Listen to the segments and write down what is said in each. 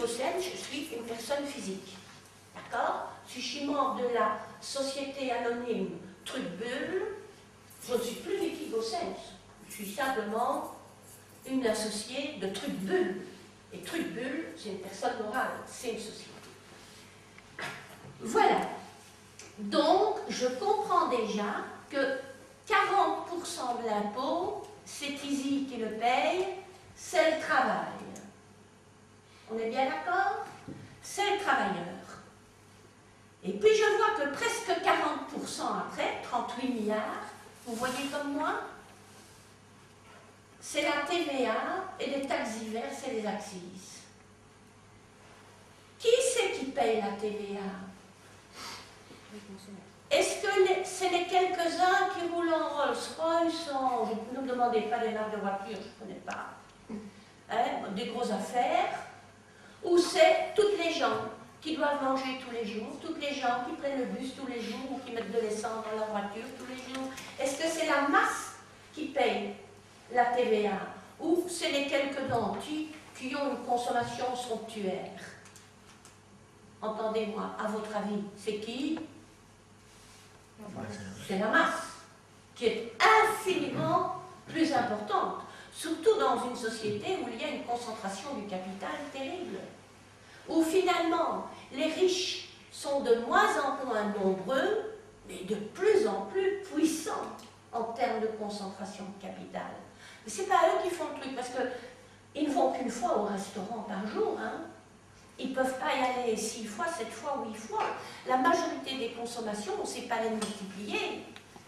Gossen, je suis une personne physique. D'accord? Si je suis membre de la société anonyme Truc-Bulle, je ne suis plus Vicky Gossen. Je suis simplement une associée de Truc-Bulle. Et Truc-Bulle, c'est une personne morale, c'est une société. Voilà. Donc, je comprends déjà que 40% de l'impôt, c'est Izzy qui le paye, c'est le travail. On est bien d'accord? C'est le travailleur. Et puis je vois que presque 40% après, 38 milliards, vous voyez comme moi, c'est la TVA et les taxes diverses et les accises. Qui c'est qui paye la TVA? Est-ce que c'est les quelques-uns qui roulent en Rolls-Royce? Ne me demandez pas les marques de voitures, je ne connais pas. Hein, des grosses affaires. Ou c'est toutes les gens qui doivent manger tous les jours, toutes les gens qui prennent le bus tous les jours ou qui mettent de l'essence dans leur voiture tous les jours. Est-ce que c'est la masse qui paye la TVA? Ou c'est les quelques nantis qui ont une consommation somptuaire? Entendez-moi, à votre avis, c'est qui? C'est la masse, qui est infiniment plus importante, surtout dans une société où il y a une concentration du capital terrible, où finalement les riches sont de moins en moins nombreux, mais de plus en plus puissants en termes de concentration de capital. Mais ce n'est pas eux qui font le truc, parce qu'ils ne vont qu'une fois au restaurant par jour, hein. Ils ne peuvent pas y aller 6 fois, 7 fois ou 8 fois. La majorité des consommations, on ne sait pas les multiplier.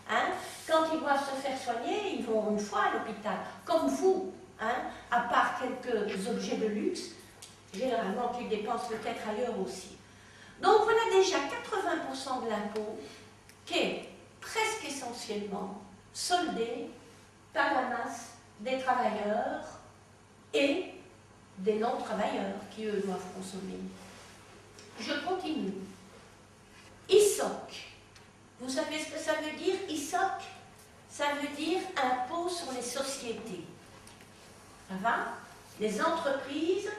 Hein? Quand ils doivent se faire soigner, ils vont une fois à l'hôpital. Comme vous, hein? À part quelques objets de luxe, généralement qu'ils dépensent peut-être ailleurs aussi. Donc voilà déjà 80% de l'impôt qui est presque essentiellement soldé par la masse des travailleurs et des non-travailleurs qui, eux, doivent consommer. Je continue. ISOC. Vous savez ce que ça veut dire, ISOC? Ça veut dire impôt sur les sociétés. Ça va? Les entreprises,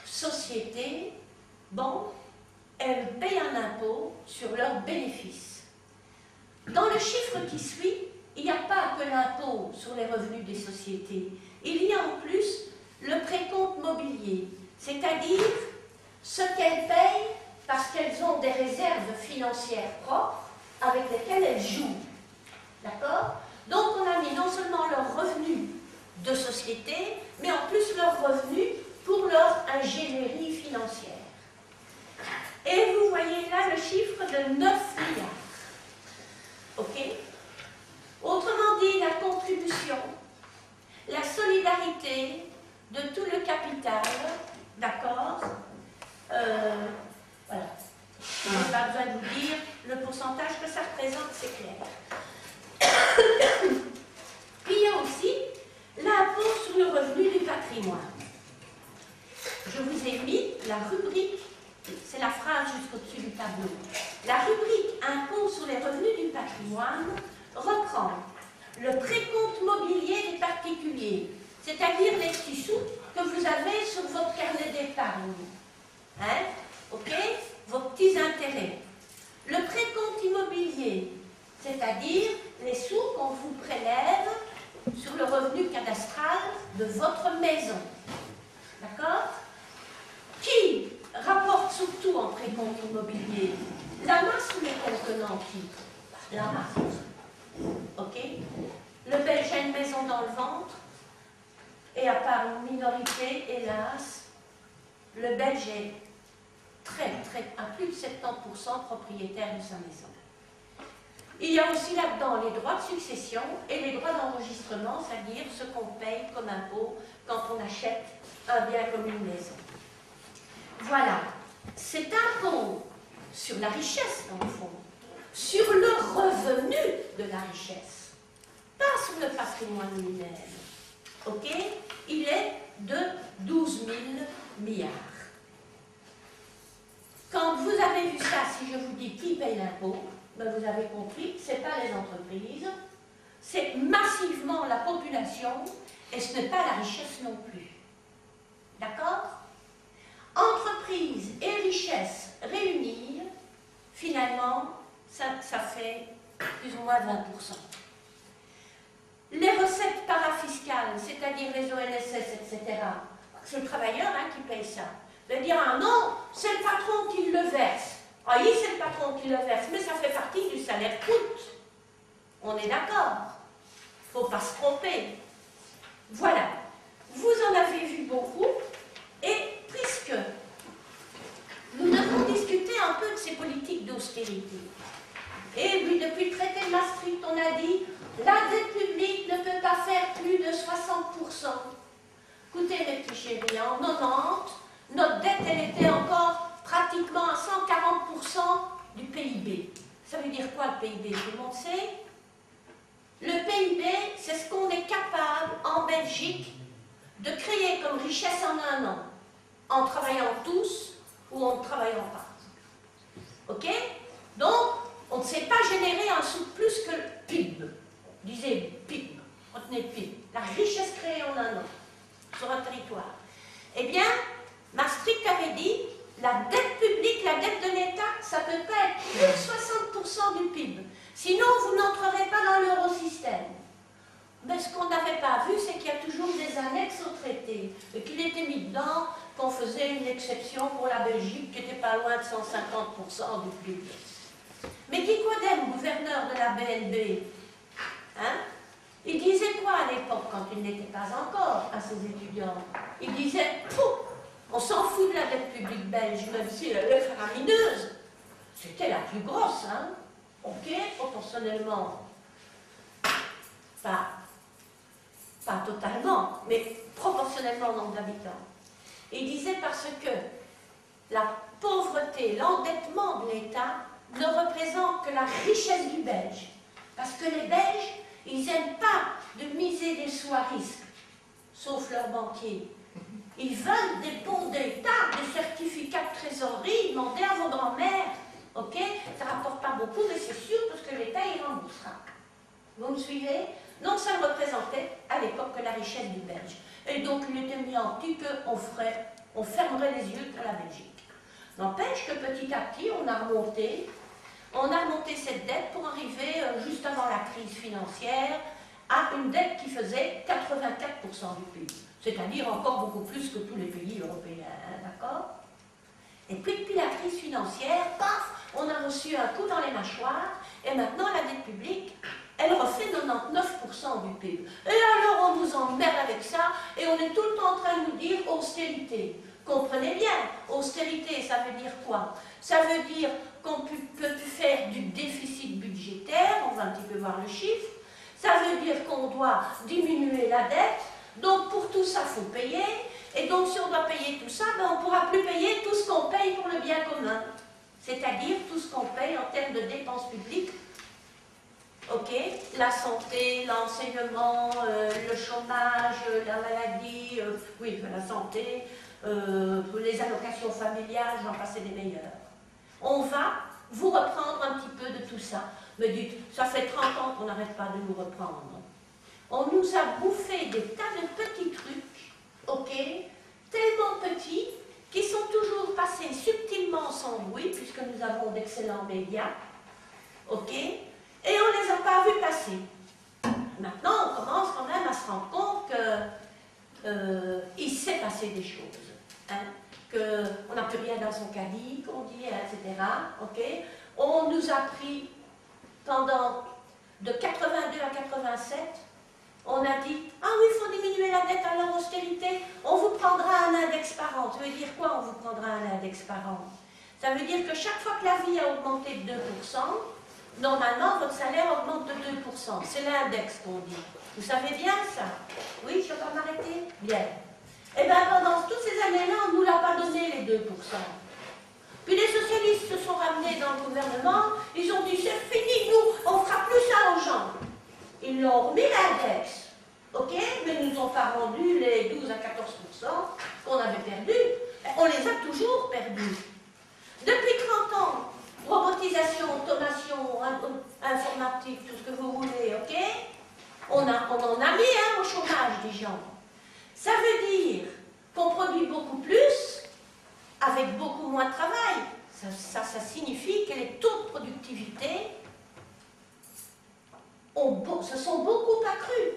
sociétés, bon, elles payent un impôt sur leurs bénéfices. Dans le chiffre qui suit, il n'y a pas que l'impôt sur les revenus des sociétés. Il y a en plus le précompte mobilier, c'est-à-dire ce qu'elles payent parce qu'elles ont des réserves financières propres avec lesquelles elles jouent. D'accord? Donc on a mis non seulement leurs revenus de société, mais en plus leurs revenus pour leur ingénierie financière. Et vous voyez là le chiffre de 9 milliards. Ok? Autrement dit, la contribution, la solidarité de tout le capital, d'accord? Voilà. Je n'ai pas besoin de vous dire le pourcentage que ça représente, c'est clair. Puis il y a aussi l'impôt sur le revenu du patrimoine. Je vous ai mis la rubrique, c'est la phrase jusqu'au-dessus du tableau. La rubrique impôt sur les revenus du patrimoine reprend le précompte mobilier des particuliers, c'est-à-dire les petits sous que vous avez sur votre carnet d'épargne. Hein? Ok? Vos petits intérêts. Le précompte immobilier, c'est-à-dire les sous qu'on vous prélève sur le revenu cadastral de votre maison. D'accord? Qui rapporte surtout en précompte immobilier? La masse ou les quelques nantis? La masse. Ok? Le Belge a une maison dans le ventre, et à part une minorité, hélas, le Belge est à plus de 70% propriétaire de sa maison. Il y a aussi là-dedans les droits de succession et les droits d'enregistrement, c'est-à-dire ce qu'on paye comme impôt quand on achète un bien comme une maison. Voilà, cet impôt sur la richesse, dans le fond, sur le revenu de la richesse, pas sur le patrimoine lui-même. Ok? Il est de 12 000 milliards. Quand vous avez vu ça, si je vous dis qui paye l'impôt, ben vous avez compris que ce n'est pas les entreprises, c'est massivement la population et ce n'est pas la richesse non plus. D'accord? En ça fait plus ou moins 20%. Les recettes parafiscales, c'est-à-dire les ONSS, etc., c'est le travailleur qui paye ça. De dire, ah non, c'est le patron qui le verse. Ah oui, c'est le patron qui le verse, mais ça fait partie du salaire brut. On est d'accord. Il ne faut pas se tromper. Voilà. Vous en avez vu beaucoup, et puisque nous devons discuter un peu de ces politiques d'austérité. Et oui, depuis le traité de Maastricht, on a dit la dette publique ne peut pas faire plus de 60%. Écoutez, mes petits chéris, en 90, notre dette, elle était encore pratiquement à 140% du PIB. Ça veut dire quoi le PIB? Tout le monde sait? Le PIB, c'est ce qu'on est capable en Belgique de créer comme richesse en un an, en travaillant tous ou en ne travaillant pas. Ok? Donc, on ne sait pas générer un sou plus que le PIB. Disez PIB, retenez PIB. La richesse créée en un an sur un territoire. Eh bien, Maastricht avait dit, la dette publique, la dette de l'État, ça ne peut pas être plus de 60% du PIB. Sinon, vous n'entrerez pas dans l'eurosystème. Mais ce qu'on n'avait pas vu, c'est qu'il y a toujours des annexes au traité. Et qu'il était mis dedans qu'on faisait une exception pour la Belgique, qui n'était pas loin de 150% du PIB. Mais Guy Quadem, gouverneur de la BNB, il disait quoi à l'époque, quand il n'était pas encore à ses étudiants? Il disait, on s'en fout de la dette publique belge, même si elle est faramineuse. C'était la plus grosse, hein? Ok, proportionnellement. Pas totalement, mais proportionnellement au nombre d'habitants. Il disait parce que la pauvreté, l'endettement de l'État ne représente que la richesse du Belge. Parce que les Belges, ils n'aiment pas de miser des sous à risque, sauf leurs banquiers. Ils veulent des bons d'État, des certificats de trésorerie, demandez à vos grands-mères. Ok? Ça ne rapporte pas beaucoup, mais c'est sûr, parce que l'État y remboursera. Vous me suivez? Donc ça ne représentait à l'époque que la richesse du Belge. Et donc il était mis en petit qu'on fermerait les yeux pour la Belgique. N'empêche que petit à petit, on a remonté cette dette pour arriver, juste avant la crise financière, à une dette qui faisait 84% du PIB. C'est-à-dire encore beaucoup plus que tous les pays européens, d'accord? Et puis depuis la crise financière, paf, on a reçu un coup dans les mâchoires, et maintenant la dette publique, elle refait 99% du PIB. Et alors on nous emmerde avec ça, et on est tout le temps en train de nous dire austérité. Comprenez bien, austérité, ça veut dire quoi? Ça veut dire qu'on peut plus faire du déficit budgétaire, on va un petit peu voir le chiffre. Ça veut dire qu'on doit diminuer la dette, donc pour tout ça, il faut payer. Et donc si on doit payer tout ça, on ne pourra plus payer tout ce qu'on paye pour le bien commun. C'est-à-dire tout ce qu'on paye en termes de dépenses publiques. Ok, la santé, l'enseignement, le chômage, la maladie, oui, la santé, les allocations familiales, j'en passe des meilleurs. On va vous reprendre un petit peu de tout ça. Me dites, ça fait 30 ans qu'on n'arrête pas de nous reprendre. On nous a bouffé des tas de petits trucs, ok, tellement petits, qui sont toujours passés subtilement sans bruit, puisque nous avons d'excellents médias, ok, et on ne les a pas vus passer. Maintenant, on commence quand même à se rendre compte qu'il s'est passé des choses, hein, qu'on n'a plus rien dans son caddie, qu'on dit, etc. Ok. On nous a pris, pendant de 82 à 87, on a dit, ah oui, il faut diminuer la dette à leur austérité, on vous prendra un index par an. Ça veut dire quoi, on vous prendra un index par an? Ça veut dire que chaque fois que la vie a augmenté de 2%, normalement, votre salaire augmente de 2%. C'est l'index qu'on dit. Vous savez bien ça? Oui, je dois m'arrêter? Bien. Eh bien, pendant toutes ces années-là, on ne nous l'a pas donné, les 2%. Puis les socialistes se sont ramenés dans le gouvernement, ils ont dit, c'est fini, nous, on ne fera plus ça aux gens. Ils l'ont remis l'index, ok? Mais ils ne nous ont pas rendu les 12 à 14% qu'on avait perdus. On les a toujours perdus. Depuis 30 ans, robotisation, automation, informatique, tout ce que vous voulez, ok? On en a mis au chômage des gens. Ça veut dire qu'on produit beaucoup plus avec beaucoup moins de travail. Ça signifie que les taux de productivité se sont beaucoup accrus.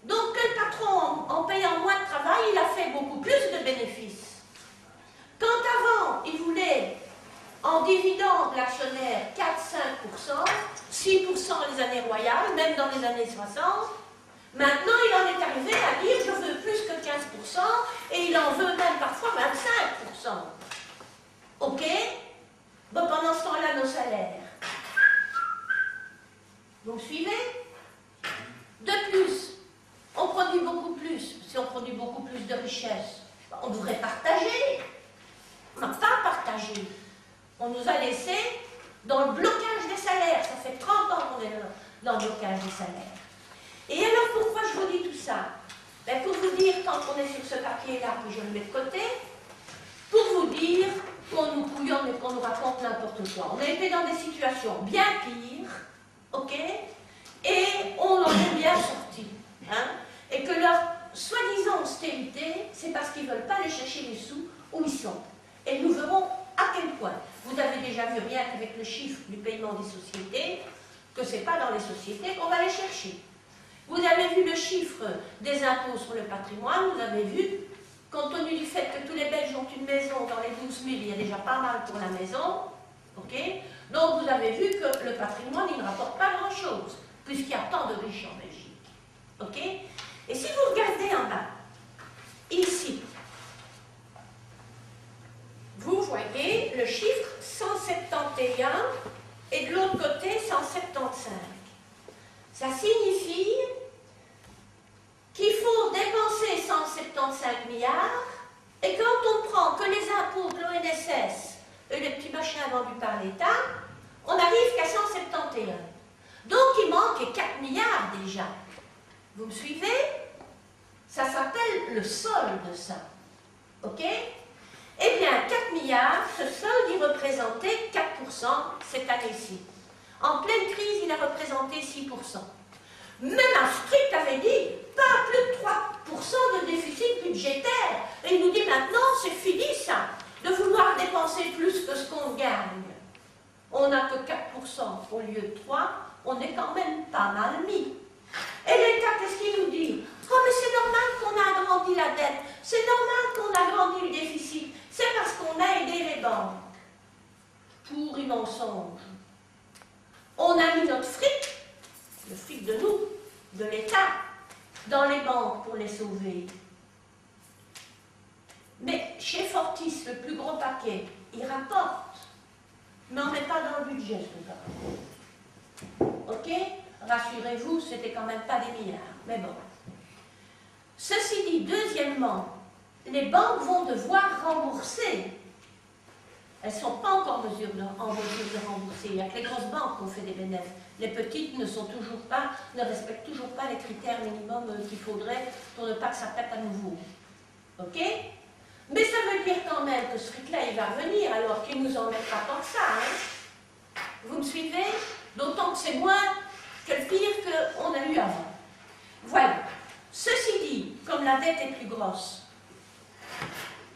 Donc, que le patron, en payant moins de travail, il a fait beaucoup plus de bénéfices. Quand avant, il voulait, en dividende, l'actionnaire 4-5%, 6% les années royales, même dans les années 60, maintenant, il en est arrivé à dire « je veux plus que 15% » et il en veut même parfois 25%. OK? Bon, pendant ce temps-là, nos salaires. Vous me suivez? De plus, on produit beaucoup plus. Si on produit beaucoup plus de richesses, on devrait partager. On n'a pas partagé. On nous a laissé dans le blocage des salaires. Ça fait 30 ans qu'on est dans le blocage des salaires. Et alors, pourquoi je vous dis tout ça? Ben, pour vous dire, quand on est sur ce papier-là, que je le mets de côté, pour vous dire qu'on nous couillonne et qu'on nous raconte n'importe quoi. On a été dans des situations bien pires, ok? Et on en est bien sortis. Hein? Et que leur soi-disant austérité, c'est parce qu'ils ne veulent pas aller chercher les sous où ils sont. Et nous verrons à quel point. Vous avez déjà vu rien qu'avec le chiffre du paiement des sociétés, que ce n'est pas dans les sociétés qu'on va les chercher. Vous avez vu le chiffre des impôts sur le patrimoine, vous avez vu, compte tenu du fait que tous les Belges ont une maison dans les 12 000, il y a déjà pas mal pour la maison, ok? Donc vous avez vu que le patrimoine, il ne rapporte pas grand-chose, puisqu'il y a tant de riches en Belgique, ok? Et si vous regardez en bas, ici, vous voyez le chiffre 171 et de l'autre côté 175. Ça signifie qu'il faut dépenser 175 milliards et quand on prend que les impôts, que l'ONSS et les petits machins vendus par l'État, on n'arrive qu'à 171. Donc il manque 4 milliards déjà. Vous me suivez? Ça s'appelle le solde, ça. Ok? Eh bien, 4 milliards, ce solde, il représentait 4% cette année-ci. En pleine crise, il a représenté 6%. Même Maastricht avait dit, pas plus de 3% de déficit budgétaire. Et il nous dit maintenant, c'est fini ça, de vouloir dépenser plus que ce qu'on gagne. On n'a que 4% au lieu de 3%, on est quand même pas mal mis. Et l'État, qu'est-ce qu'il nous dit? Oh, mais c'est normal qu'on a agrandi la dette, c'est normal qu'on a agrandi le déficit, c'est parce qu'on a aidé les banques. Pourri mensonge. On a mis notre fric, le fric de nous, de l'État, dans les banques pour les sauver. Mais chez Fortis, le plus gros paquet, il rapporte, mais on ne met pas dans le budget ce gars. Ok? Rassurez-vous, c'était quand même pas des milliards, mais bon. Ceci dit, deuxièmement, les banques vont devoir rembourser. Elles ne sont pas encore en mesure de rembourser. Il n'y a que les grosses banques qui ont fait des bénéfices. Les petites ne respectent toujours pas les critères minimums qu'il faudrait pour ne pas que ça pète à nouveau. Ok? Mais ça veut dire quand même que ce fric-là, il va revenir, alors qu'il ne nous en met pas tant que ça. Hein? Vous me suivez? D'autant que c'est moins que le pire qu'on a eu avant. Voilà. Ceci dit, comme la dette est plus grosse,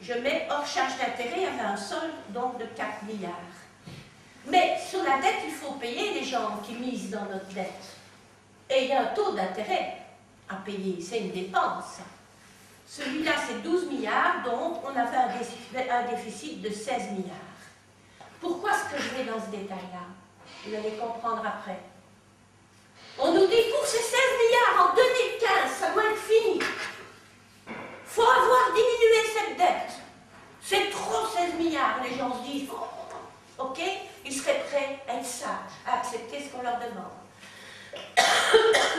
je mets hors charge d'intérêt, il y avait un solde donc de 4 milliards. Mais sur la dette, il faut payer les gens qui misent dans notre dette. Et il y a un taux d'intérêt à payer, c'est une dépense. Celui-là, c'est 12 milliards, donc on avait un déficit de 16 milliards. Pourquoi est-ce que je vais dans ce détail-là? Vous allez comprendre après. On nous dit pour ces 16 milliards en 2015, ça doit être fini. Il faut avoir diminué cette dette. C'est trop 16 milliards. Les gens se disent, oh, ok, ils seraient prêts à être sages, à accepter ce qu'on leur demande.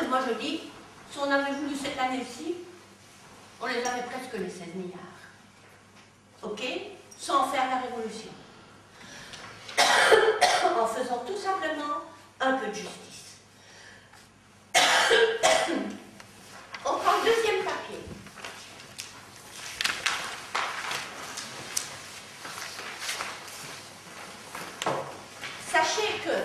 Moi je dis, si on avait voulu cette année-ci, on les avait presque les 16 milliards. Ok? Sans faire la révolution. En faisant tout simplement un peu de justice. On prend le deuxième papier. Sachez que